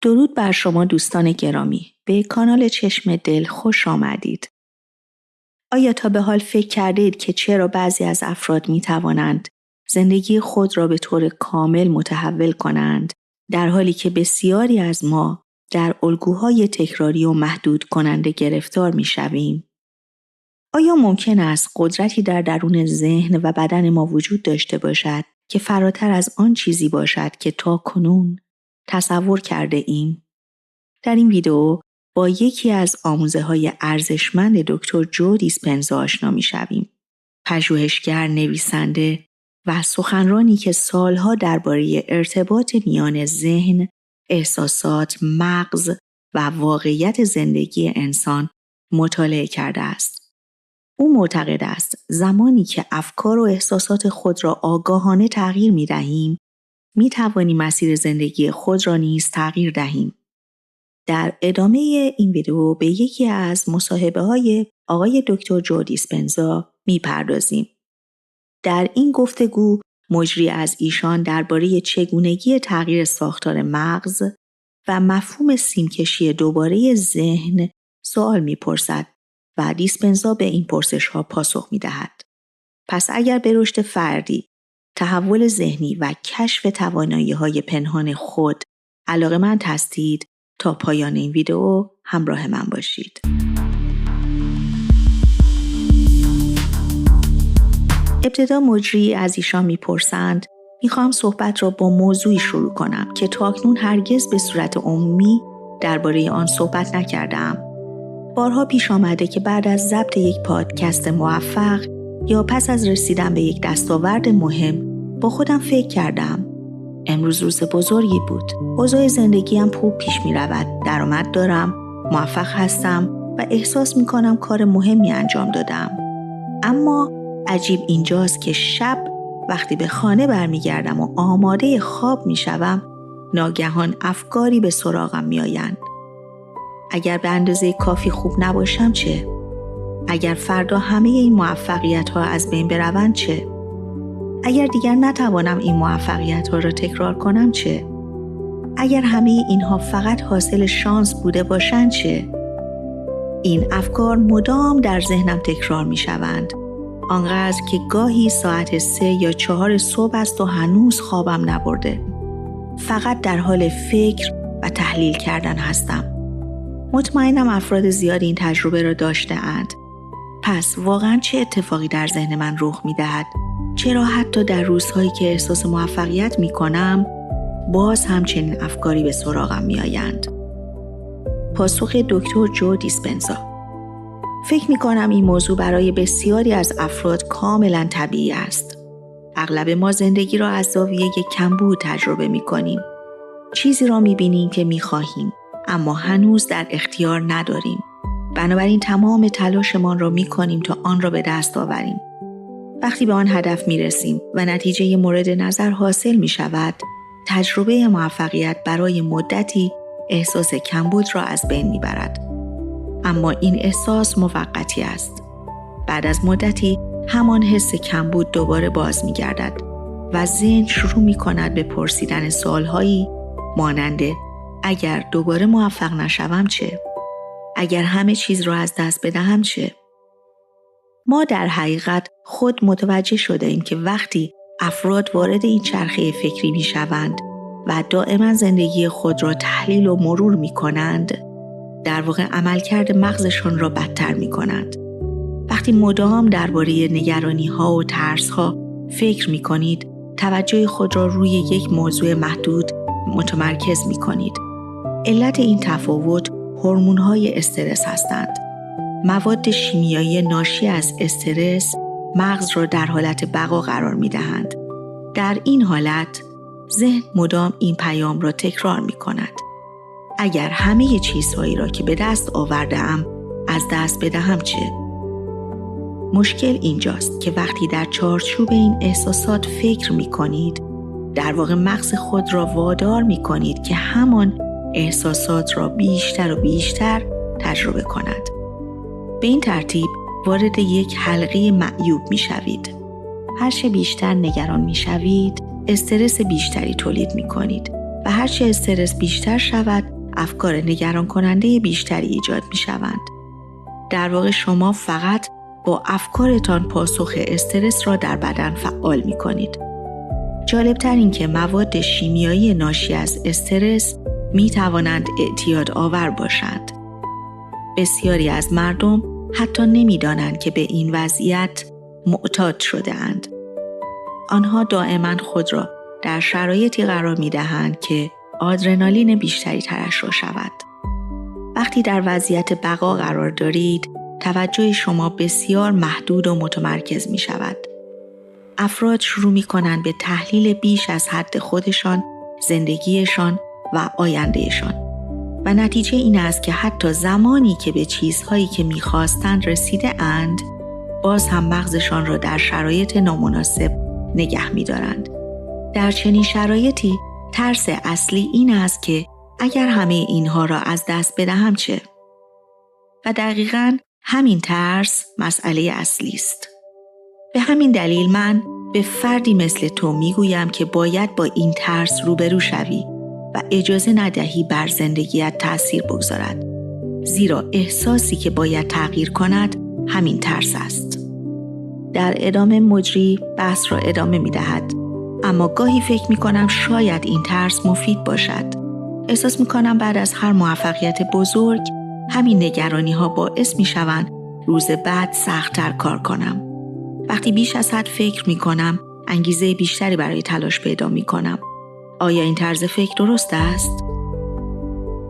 درود بر شما دوستان گرامی. به کانال چشم دل خوش آمدید. آیا تا به حال فکر کردید که چرا بعضی از افراد می توانند زندگی خود را به طور کامل متحول کنند، در حالی که بسیاری از ما در الگوهای تکراری و محدود کننده گرفتار می شویم؟ آیا ممکن است قدرتی در درون ذهن و بدن ما وجود داشته باشد که فراتر از آن چیزی باشد که تا کنون تصور کرده ایم؟ در این ویدیو با یکی از آموزه‌های ارزشمند دکتر جو دیسپنزا آشنا می‌شویم. پژوهشگر، نویسنده و سخنرانی که سالها درباره ارتباط میان ذهن، احساسات، مغز و واقعیت زندگی انسان مطالعه کرده است. او معتقد است زمانی که افکار و احساسات خود را آگاهانه تغییر می‌دهیم، می‌توانیم مسیر زندگی خود را نیز تغییر دهیم. در ادامه این ویدیو به یکی از مصاحبه‌های آقای دکتر جو دیسپنزا می‌پردازیم. در این گفتگو مجری از ایشان درباره چگونگی تغییر ساختار مغز و مفهوم سیمکشی دوباره ذهن سوال می‌پرسد و دیسپنزا به این پرسش‌ها پاسخ می‌دهد. پس اگر به رشد فردی، تحول ذهنی و کشف توانایی‌های پنهان خود علاقه‌مند هستید، تا پایان این ویدیو همراه من باشید. ابتدا مجری از ایشان میپرسند: میخوام صحبت را با موضوعی شروع کنم که تاکنون هرگز به صورت عمومی درباره آن صحبت نکردم. بارها پیش آمده که بعد از ضبط یک پادکست موفق یا پس از رسیدن به یک دستاورد مهم با خودم فکر کردم امروز روز بزرگی بود. اوضاع زندگیم خوب پیش می رود. درآمد دارم، موفق هستم و احساس می کنم کار مهمی انجام دادم. اما عجیب اینجاست که شب وقتی به خانه برمیگردم و آماده خواب می شوم، ناگهان افکاری به سراغم می آیند. اگر به اندازه کافی خوب نباشم چه؟ اگر فردا همه این موفقیت ها از بین بروند چه؟ اگر دیگر نتوانم این موفقیت ها را تکرار کنم چه؟ اگر همه اینها فقط حاصل شانس بوده باشند چه؟ این افکار مدام در ذهنم تکرار می شوند. آنقدر که گاهی ساعت 3 یا 4 صبح است و هنوز خوابم نبرده. فقط در حال فکر و تحلیل کردن هستم. مطمئنم افراد زیادی این تجربه را داشته اند. پس واقعا چه اتفاقی در ذهن من رخ می دهد؟ چرا حتی در روزهایی که احساس موفقیت می کنم باز همچنین افکاری به سراغم می آیند؟ پاسخ دکتر جو دیسپنزا: فکر می کنم این موضوع برای بسیاری از افراد کاملا طبیعی است. اغلب ما زندگی را از زاویه کمبود تجربه می کنیم. چیزی را می بینیم که می خواهیم اما هنوز در اختیار نداریم. بنابراین تمام تلاشمان را می کنیم تا آن را به دست آوریم. وقتی به آن هدف می رسیم و نتیجه مورد نظر حاصل می شود، تجربه موفقیت برای مدتی احساس کمبود را از بین می برد. اما این احساس موقتی است. بعد از مدتی همان حس کمبود دوباره باز می گردد و ذهن شروع می کند به پرسیدن سوالهایی مانند: اگر دوباره موفق نشوم چه؟ اگر همه چیز را از دست بدهم چه؟ ما در حقیقت خود متوجه شده ایم که وقتی افراد وارد این چرخه فکری می شوند و دائما زندگی خود را تحلیل و مرور می کنند، در واقع عملکرد مغزشان را بدتر می کنند. وقتی مدام درباره نگرانی ها و ترس ها فکر می کنید، توجه خود را روی یک موضوع محدود متمرکز می کنید. علت این تفاوت هورمون های استرس هستند. مواد شیمیایی ناشی از استرس مغز را در حالت بقا قرار می دهند. در این حالت ذهن مدام این پیام را تکرار می کند: اگر همه چیزهایی را که به دست آورده‌ام از دست بدهم چه؟ مشکل اینجاست که وقتی در چارچوب این احساسات فکر می کنید، در واقع مغز خود را وادار می کنید که همان احساسات را بیشتر و بیشتر تجربه کند. به این ترتیب وارد یک حلقه معیوب می شوید. هرچه بیشتر نگران می شوید، استرس بیشتری تولید می کنید و هرچه استرس بیشتر شود، افکار نگران کننده بیشتری ایجاد می شوند. در واقع شما فقط با افکارتان پاسخ استرس را در بدن فعال می کنید. جالبتر این که مواد شیمیایی ناشی از استرس می توانند اعتیاد آور باشند. بسیاری از مردم حتی نمی دانند که به این وضعیت معتاد شده اند. آنها دائما خود را در شرایطی قرار می دهند که آدرنالین بیشتری ترشح شود. وقتی در وضعیت بقا قرار دارید، توجه شما بسیار محدود و متمرکز می شود. افراد شروع می کنند به تحلیل بیش از حد خودشان، زندگیشان و آیندهشان. و نتیجه این است که حتی زمانی که به چیزهایی که می خواستند رسیده اند، باز هم مغزشان را در شرایط نامناسب نگه می دارند. در چنین شرایطی ترس اصلی این است که اگر همه اینها را از دست بدهم چه؟ و دقیقاً همین ترس مسئله اصلی است. به همین دلیل من به فردی مثل تو میگویم که باید با این ترس روبرو شوی و اجازه ندهی بر زندگیت تأثیر بگذارد. زیرا احساسی که باید تغییر کند همین ترس است. در ادامه مجری بحث را ادامه می‌دهد. اما گاهی فکر می‌کنم شاید این ترس مفید باشد. احساس می‌کنم بعد از هر موفقیت بزرگ همین نگرانی‌ها باعث می‌شوند روز بعد سخت‌تر کار کنم. وقتی بیش از حد فکر می‌کنم انگیزه بیشتری برای تلاش پیدا می‌کنم. آیا این طرز فکر درست است؟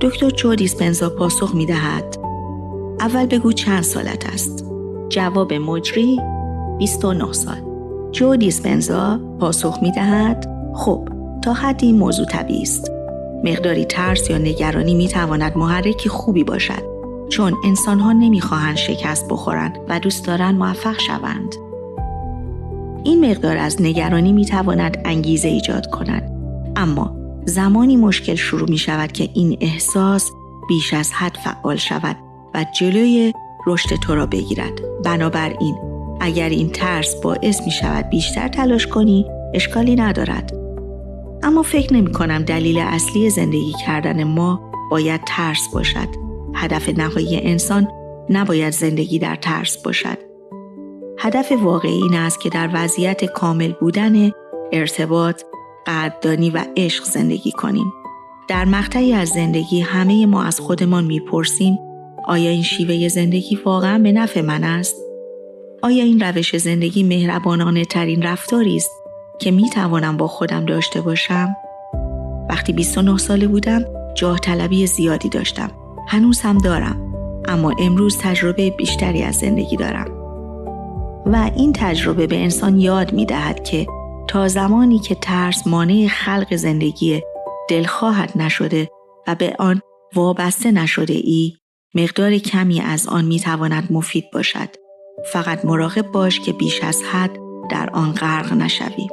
دکتر جو دیسپنزا پاسخ می‌دهد: اول بگو چند سالت است؟ جواب مجری: 29 سال. جو دیسپنزا پاسخ می‌دهد: خب، تا حدی این موضوع طبیعی است. مقداری ترس یا نگرانی می‌تواند محرک خوبی باشد، چون انسان‌ها نمی‌خواهند شکست بخورند و دوست دارند موفق شوند. این مقدار از نگرانی می‌تواند انگیزه ایجاد کند، اما زمانی مشکل شروع می‌شود که این احساس بیش از حد فعال شود و جلوی رشد تو را بگیرد. بنابراین اگر این ترس باعث می‌شود بیشتر تلاش کنی، اشکالی ندارد. اما فکر نمی‌کنم دلیل اصلی زندگی کردن ما باید ترس باشد. هدف نهایی انسان نباید زندگی در ترس باشد. هدف واقعی این است که در وضعیت کامل بودن ارتباط، قدردانی و عشق زندگی کنیم. در مقطعی از زندگی همه ما از خودمان میپرسیم: آیا این شیوه زندگی واقعا به نفع من است؟ آیا این روش زندگی مهربانانه ترین رفتاری است که میتوانم با خودم داشته باشم؟ وقتی 29 ساله بودم جاه طلبی زیادی داشتم. هنوز هم دارم، اما امروز تجربه بیشتری از زندگی دارم. و این تجربه به انسان یاد می‌دهد که تا زمانی که ترس مانع خلق زندگی دلخواهت نشده و به آن وابسته نشده ای، مقدار کمی از آن می‌تواند مفید باشد. فقط مراقب باش که بیش از حد در آن غرق نشوی.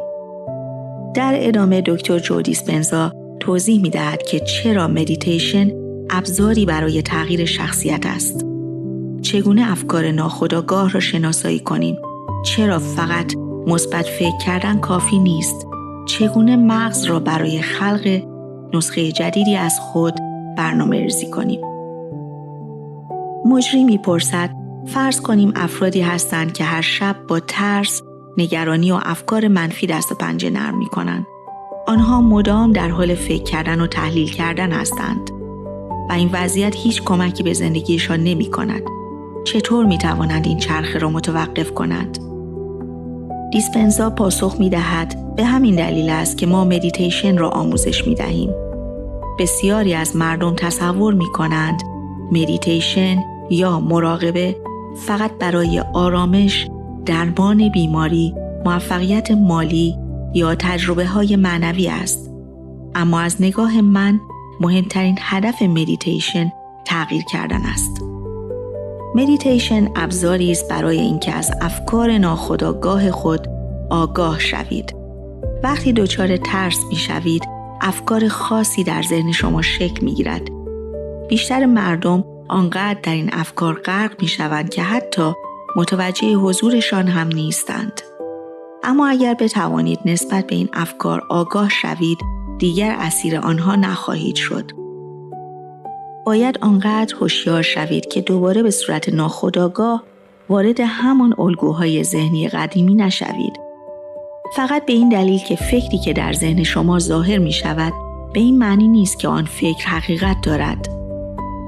در ادامه دکتر جو دیسپنزا توضیح می‌دهد که چرا مدیتیشن ابزاری برای تغییر شخصیت است. چگونه افکار ناخودآگاه را شناسایی کنیم؟ چرا فقط مثبت فکر کردن کافی نیست؟ چگونه مغز را برای خلق نسخه جدیدی از خود برنامه‌ریزی کنیم؟ مجری می‌پرسد: فرض کنیم افرادی هستند که هر شب با ترس، نگرانی و افکار منفی دست و پنجه نرم می‌کنند. آنها مدام در حال فکر کردن و تحلیل کردن هستند و این وضعیت هیچ کمکی به زندگیشان نمی‌کند. چطور می‌توانند این چرخه را متوقف کنند؟ دیسپنزا پاسخ می‌دهد: به همین دلیل است که ما مدیتیشن را آموزش می‌دهیم. بسیاری از مردم تصور می‌کنند مدیتیشن یا مراقبه فقط برای آرامش، درمان بیماری، موفقیت مالی یا تجربه‌های معنوی است. اما از نگاه من مهمترین هدف مدیتیشن تغییر کردن است. مدیتیشن ابزاری است برای اینکه از افکار ناخودآگاه خود آگاه شوید. وقتی دچار ترس می‌شوید، افکار خاصی در ذهن شما شکل می‌گیرد. بیشتر مردم آنقدر در این افکار غرق می‌شوند که حتی متوجه حضورشان هم نیستند. اما اگر بتوانید نسبت به این افکار آگاه شوید، دیگر اسیر آنها نخواهید شد. باید آنقدر هوشیار شوید که دوباره به صورت ناخودآگاه وارد همان الگوهای ذهنی قدیمی نشوید. فقط به این دلیل که فکری که در ذهن شما ظاهر می شود به این معنی نیست که آن فکر حقیقت دارد.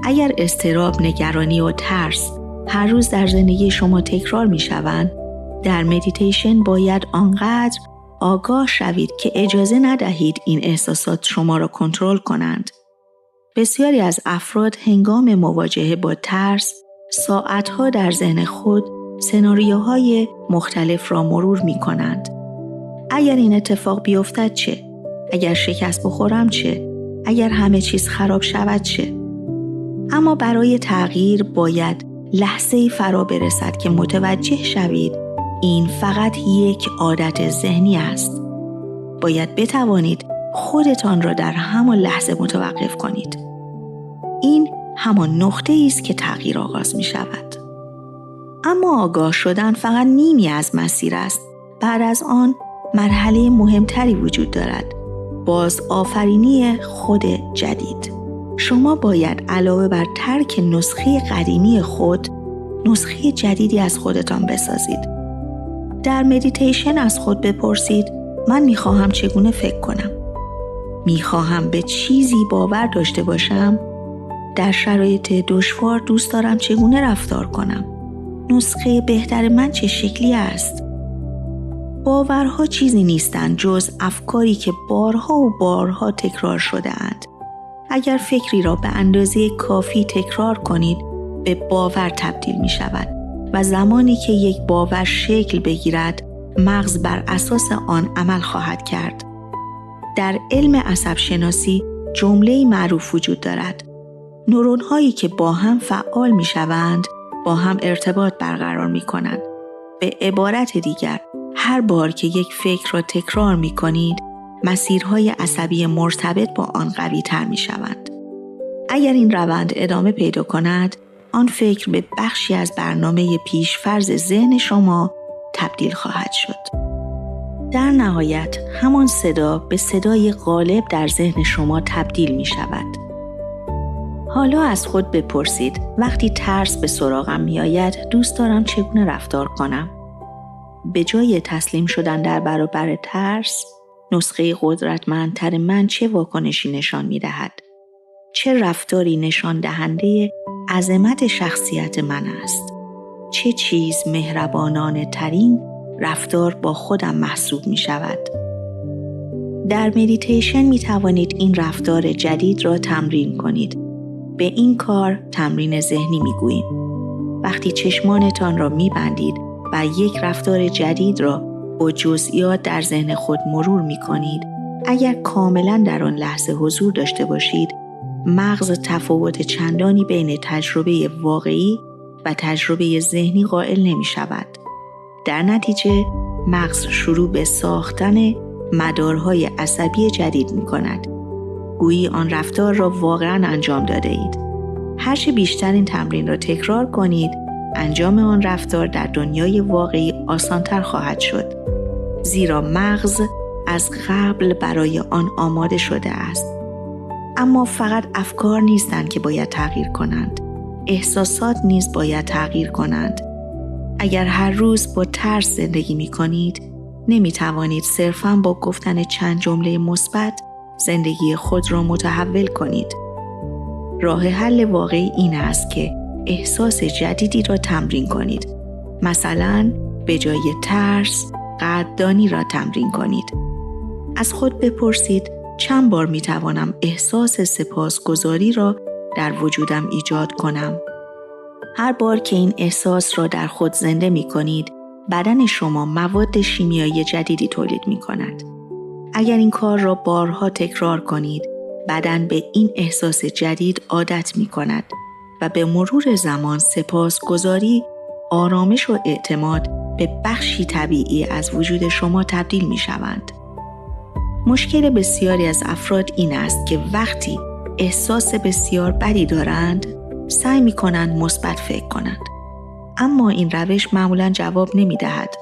اگر اضطراب، نگرانی و ترس هر روز در زندگی شما تکرار می شوند، در مدیتیشن باید آنقدر آگاه شوید که اجازه ندهید این احساسات شما را کنترل کنند. بسیاری از افراد هنگام مواجهه با ترس ساعتها در ذهن خود سناریوهای مختلف را مرور می کنند. اگر این اتفاق بیفتد چه؟ اگر شکست بخورم چه؟ اگر همه چیز خراب شود چه؟ اما برای تغییر باید لحظه‌ای فرا برسد که متوجه شوید این فقط یک عادت ذهنی است. باید بتوانید خودتان را در همان لحظه متوقف کنید. این همان نقطه‌ای است که تغییر آغاز می شود. اما آگاه شدن فقط نیمی از مسیر است. بعد از آن مرحله مهمتری وجود دارد. باز آفرینی خود جدید. شما باید علاوه بر ترک نسخه قدیمی خود، نسخه جدیدی از خودتان بسازید. در مدیتیشن از خود بپرسید: من میخواهم چگونه فکر کنم؟ میخواهم به چیزی باور داشته باشم؟ در شرایط دشوار دوست دارم چگونه رفتار کنم؟ نسخه بهتر من چه شکلی است؟ باورها چیزی نیستند جز افکاری که بارها و بارها تکرار شده اند. اگر فکری را به اندازه کافی تکرار کنید، به باور تبدیل می شود و زمانی که یک باور شکل بگیرد، مغز بر اساس آن عمل خواهد کرد. در علم عصب شناسی جمله‌ای معروف وجود دارد: نورون هایی که با هم فعال می شوند، با هم ارتباط برقرار می کنند. به عبارت دیگر، هر بار که یک فکر را تکرار می کنید، مسیرهای عصبی مرتبط با آن قوی تر می شوند. اگر این روند ادامه پیدا کند، آن فکر به بخشی از برنامه پیشفرض ذهن شما تبدیل خواهد شد. در نهایت، همان صدا به صدای غالب در ذهن شما تبدیل می شود. حالا از خود بپرسید: وقتی ترس به سراغم می آید، دوست دارم چگونه رفتار کنم؟ به جای تسلیم شدن در برابر ترس، نسخه قدرتمندتر من چه واکنشی نشان می دهد؟ چه رفتاری نشان دهنده عظمت شخصیت من است؟ چه چیز مهربانانه ترین رفتار با خودم محسوب می شود؟ در مدیتیشن می توانید این رفتار جدید را تمرین کنید. به این کار تمرین ذهنی می گوییم. وقتی چشمانتان را می بندید و یک رفتار جدید را با جزئیات در ذهن خود مرور می کنید، اگر کاملا در آن لحظه حضور داشته باشید، مغز تفاوت چندانی بین تجربه واقعی و تجربه ذهنی قائل نمی شود. در نتیجه مغز شروع به ساختن مدارهای عصبی جدید می کند. گویی آن رفتار را واقعا انجام داده اید. هرچه بیشتر این تمرین را تکرار کنید، انجام آن رفتار در دنیای واقعی آسانتر خواهد شد. زیرا مغز از قبل برای آن آماده شده است. اما فقط افکار نیستند که باید تغییر کنند. احساسات نیز باید تغییر کنند. اگر هر روز با ترس زندگی می کنید، نمی توانید صرفاً با گفتن چند جمله مثبت زندگی خود را متحول کنید. راه حل واقعی این است که احساس جدیدی را تمرین کنید. مثلا به جای ترس، قدردانی را تمرین کنید. از خود بپرسید: چند بار می توانم احساس سپاسگزاری را در وجودم ایجاد کنم؟ هر بار که این احساس را در خود زنده می کنید، بدن شما مواد شیمیایی جدیدی تولید می کند. اگر این کار را بارها تکرار کنید، بدن به این احساس جدید عادت می کند و به مرور زمان سپاسگزاری، آرامش و اعتماد به بخشی طبیعی از وجود شما تبدیل می شوند. مشکل بسیاری از افراد این است که وقتی احساس بسیار بدی دارند، سعی می کنند مثبت فکر کنند. اما این روش معمولاً جواب نمی دهد.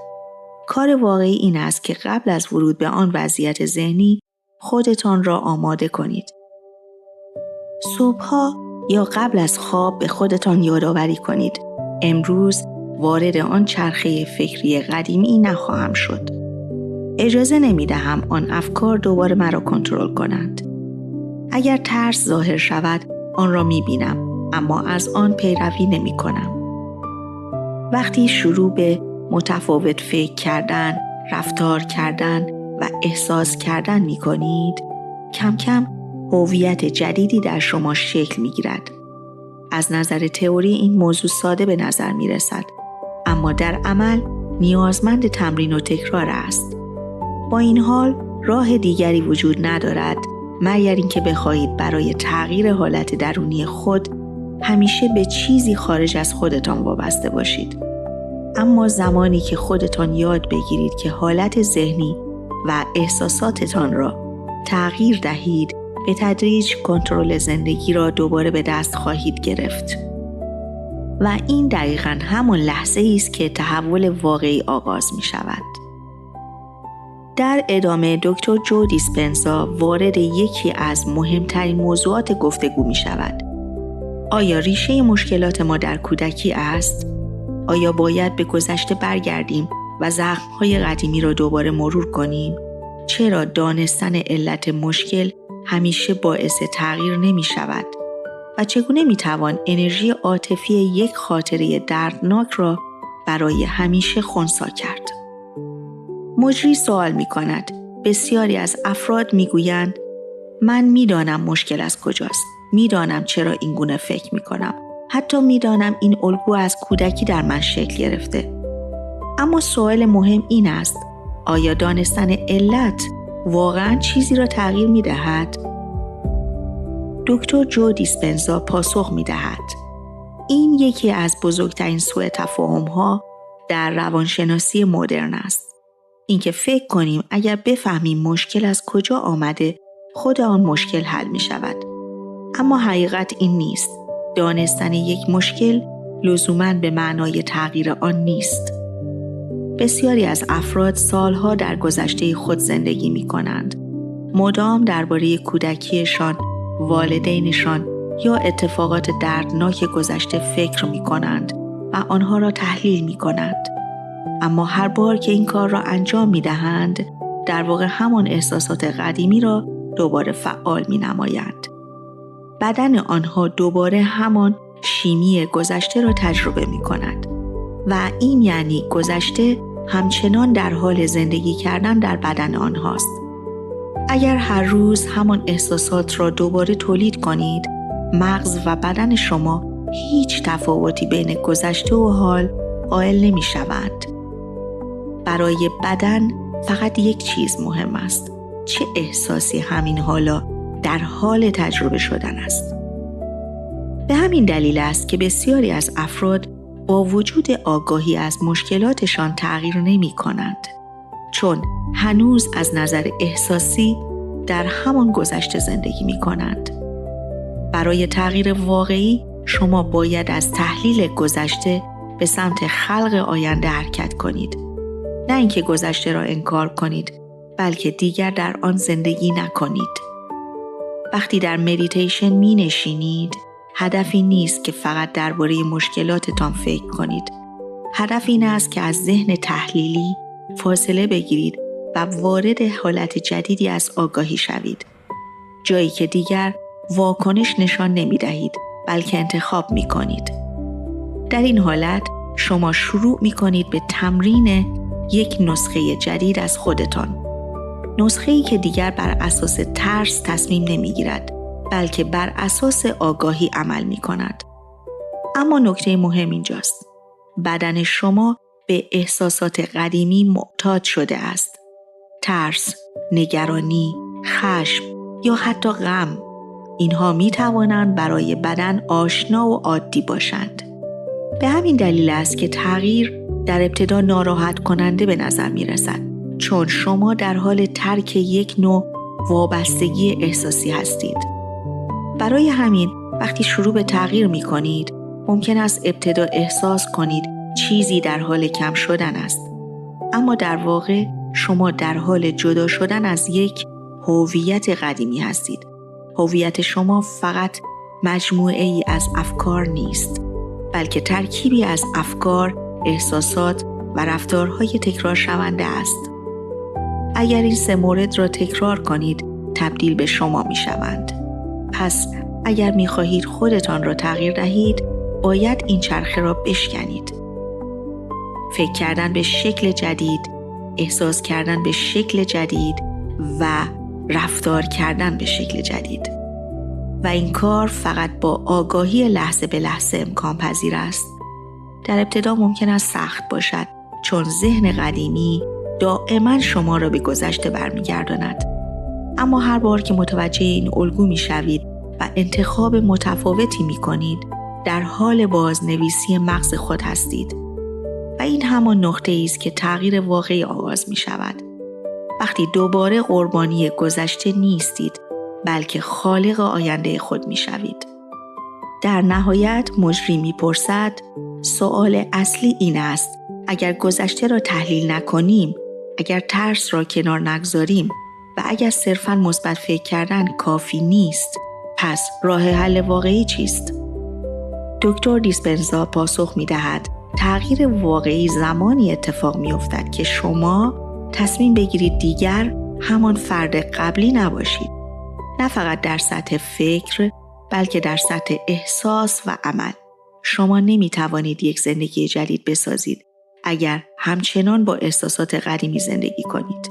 کار واقعی این است که قبل از ورود به آن وضعیت ذهنی خودتان را آماده کنید. صبحها یا قبل از خواب به خودتان یادآوری کنید امروز وارد آن چرخه فکری قدیمی نخواهم شد. اجازه نمیدهم آن افکار دوباره مرا کنترل کنند. اگر ترس ظاهر شود آن را میبینم اما از آن پیروی نمی کنم. وقتی شروع به متفاوت فکر کردن، رفتار کردن و احساس کردن می کنید، کم کم هویت جدیدی در شما شکل می گیرد. از نظر تئوری این موضوع ساده به نظر می رسد، اما در عمل نیازمند تمرین و تکرار است. با این حال راه دیگری وجود ندارد مگر اینکه بخواهید برای تغییر حالت درونی خود همیشه به چیزی خارج از خودتان وابسته باشید. اما زمانی که خودتان یاد بگیرید که حالت ذهنی و احساساتتان را تغییر دهید، به تدریج کنترل زندگی را دوباره به دست خواهید گرفت. و این دقیقاً همان لحظه است که تحول واقعی آغاز می شود. در ادامه دکتر جو دیسپنزا وارد یکی از مهمترین موضوعات گفتگو می شود. آیا ریشه مشکلات ما در کودکی است؟ آیا باید به گذشته برگردیم و زخم‌های قدیمی را دوباره مرور کنیم؟ چرا دانستن علت مشکل همیشه باعث تغییر نمی شود؟ و چگونه می توان انرژی عاطفی یک خاطره دردناک را برای همیشه خنثی کرد؟ مجری سوال می کند. بسیاری از افراد می گویند من می دانم مشکل از کجاست. می دانم چرا این گونه فکر می کنم. حتی می دانم این الگو از کودکی در من شکل گرفته. اما سوال مهم این است: آیا دانستن علت واقعاً چیزی را تغییر می دهد؟ دکتر جو دیسپنزا پاسخ می دهد. این یکی از بزرگترین سوء تفاهم‌ها در روانشناسی مدرن است. اینکه فکر کنیم اگر بفهمیم مشکل از کجا آمده، خود آن مشکل حل می شود. اما حقیقت این نیست. دانستن یک مشکل لزوماً به معنای تغییر آن نیست. بسیاری از افراد سالها در گذشته خود زندگی می کنند. مدام درباره کودکیشان، والدینشان یا اتفاقات دردناک گذشته فکر می کنند و آنها را تحلیل می کنند. اما هر بار که این کار را انجام می دهند، در واقع همان احساسات قدیمی را دوباره فعال می نمایند. بدن آنها دوباره همان شیمی گذشته را تجربه می کند و این یعنی گذشته همچنان در حال زندگی کردن در بدن آنهاست. اگر هر روز همان احساسات را دوباره تولید کنید، مغز و بدن شما هیچ تفاوتی بین گذشته و حال قائل نمی شوند. برای بدن فقط یک چیز مهم است: چه احساسی همین حالا در حال تجربه شدن است. به همین دلیل است که بسیاری از افراد با وجود آگاهی از مشکلاتشان تغییر نمی کنند، چون هنوز از نظر احساسی در همان گذشته زندگی می کنند. برای تغییر واقعی شما باید از تحلیل گذشته به سمت خلق آینده حرکت کنید. نه اینکه گذشته را انکار کنید، بلکه دیگر در آن زندگی نکنید. وقتی در مدیتیشن می نشینید، هدفی نیست که فقط درباره مشکلاتتان فکر کنید. هدف این است که از ذهن تحلیلی فاصله بگیرید و وارد حالت جدیدی از آگاهی شوید. جایی که دیگر واکنش نشان نمی دهید، بلکه انتخاب می کنید. در این حالت شما شروع می کنید به تمرین یک نسخه جدید از خودتان. نسخه‌ای که دیگر بر اساس ترس تصمیم نمی‌گیرد، بلکه بر اساس آگاهی عمل می‌کند. اما نکته مهم اینجاست: بدن شما به احساسات قدیمی معتاد شده است. ترس، نگرانی، خشم یا حتی غم، اینها می‌توانند برای بدن آشنا و عادی باشند. به همین دلیل است که تغییر در ابتدا ناراحت کننده به نظر می‌رسد، چون شما در حال ترک یک نوع وابستگی احساسی هستید. برای همین وقتی شروع به تغییر می کنید، ممکن است ابتدا احساس کنید چیزی در حال کم شدن است. اما در واقع شما در حال جدا شدن از یک هویت قدیمی هستید. هویت شما فقط مجموعه ای از افکار نیست، بلکه ترکیبی از افکار، احساسات و رفتارهای تکرار شونده است. اگر این 3 مورد را تکرار کنید، تبدیل به شما می شوند. پس اگر می خواهید خودتان را تغییر دهید، باید این چرخه را بشکنید. فکر کردن به شکل جدید، احساس کردن به شکل جدید و رفتار کردن به شکل جدید. و این کار فقط با آگاهی لحظه به لحظه امکان پذیر است. در ابتدا ممکن است سخت باشد، چون ذهن قدیمی دائما شما را به گذشته برمیگرداند. اما هر بار که متوجه این الگو می‌شوید و انتخاب متفاوتی می‌کنید، در حال بازنویسی مغز خود هستید. و این همان نقطه‌ای است که تغییر واقعی آغاز می‌شود. وقتی دوباره قربانی گذشته نیستید، بلکه خالق آینده خود می‌شوید. در نهایت مجری می‌پرسد: سوال اصلی این است: اگر گذشته را تحلیل نکنیم، اگر ترس را کنار نگذاریم و اگر صرفاً مثبت فکر کردن کافی نیست، پس راه حل واقعی چیست؟ دکتر دیسپنزا پاسخ می‌دهد: تغییر واقعی زمانی اتفاق می‌افتد که شما تصمیم بگیرید دیگر همان فرد قبلی نباشید. نه فقط در سطح فکر، بلکه در سطح احساس و عمل. شما نمی‌توانید یک زندگی جدید بسازید اگر همچنان با احساسات قدیمی زندگی کنید.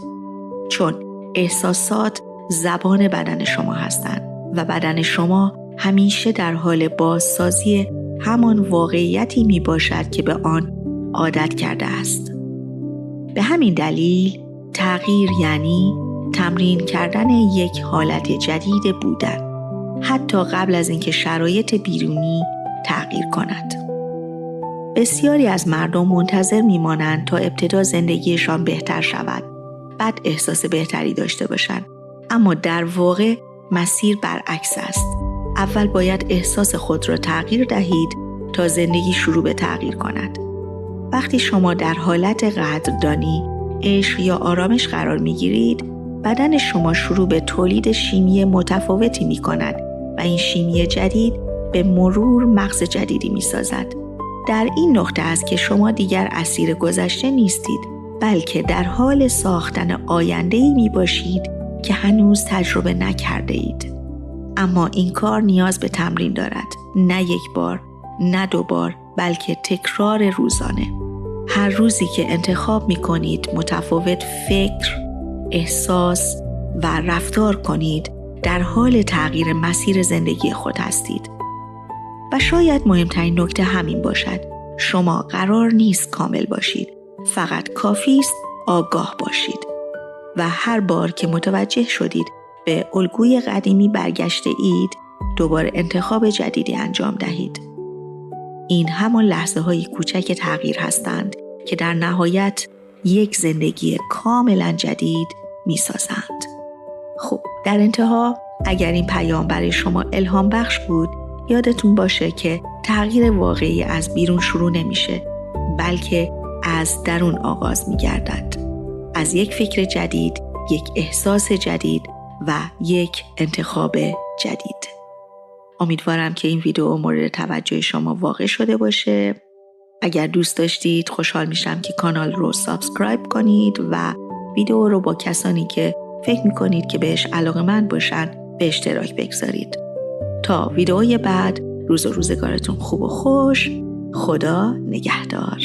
چون احساسات زبان بدن شما هستند و بدن شما همیشه در حال بازسازی همان واقعیتی می باشد که به آن عادت کرده است. به همین دلیل تغییر یعنی تمرین کردن یک حالت جدید بودن، حتی قبل از اینکه شرایط بیرونی تغییر کند. بسیاری از مردم منتظر میمانند تا ابتدا زندگیشان بهتر شود، بعد احساس بهتری داشته باشند. اما در واقع مسیر برعکس است. اول باید احساس خود را تغییر دهید تا زندگی شروع به تغییر کند. وقتی شما در حالت قدردانی، عشق یا آرامش قرار میگیرید، بدن شما شروع به تولید شیمی متفاوتی می کند و این شیمی جدید به مرور مغز جدیدی می سازد. در این نقطه است که شما دیگر اسیر گذشته نیستید، بلکه در حال ساختن آینده‌ای می باشید که هنوز تجربه نکرده اید. اما این کار نیاز به تمرین دارد. نه یک بار، نه 2 بار، بلکه تکرار روزانه. هر روزی که انتخاب می کنید متفاوت فکر، احساس و رفتار کنید، در حال تغییر مسیر زندگی خود هستید. و شاید مهمترین نکته همین باشد: شما قرار نیست کامل باشید، فقط کافی است آگاه باشید. و هر بار که متوجه شدید به الگوی قدیمی برگشته اید، دوباره انتخاب جدیدی انجام دهید. این همان لحظه‌های کوچک تغییر هستند که در نهایت یک زندگی کاملا جدید می‌سازند. خب، در انتها اگر این پیام برای شما الهام بخش بود، یادتون باشه که تغییر واقعی از بیرون شروع نمیشه، بلکه از درون آغاز می‌گردد. از یک فکر جدید، یک احساس جدید و یک انتخاب جدید. امیدوارم که این ویدیو مورد توجه شما واقع شده باشه. اگر دوست داشتید خوشحال میشم که کانال رو سابسکرایب کنید و ویدیو رو با کسانی که فکر میکنید که بهش علاقه‌مند باشن به اشتراک بگذارید. تا ویدیوی بعد، روز و روزگارتون خوب و خوش. خدا نگهدار.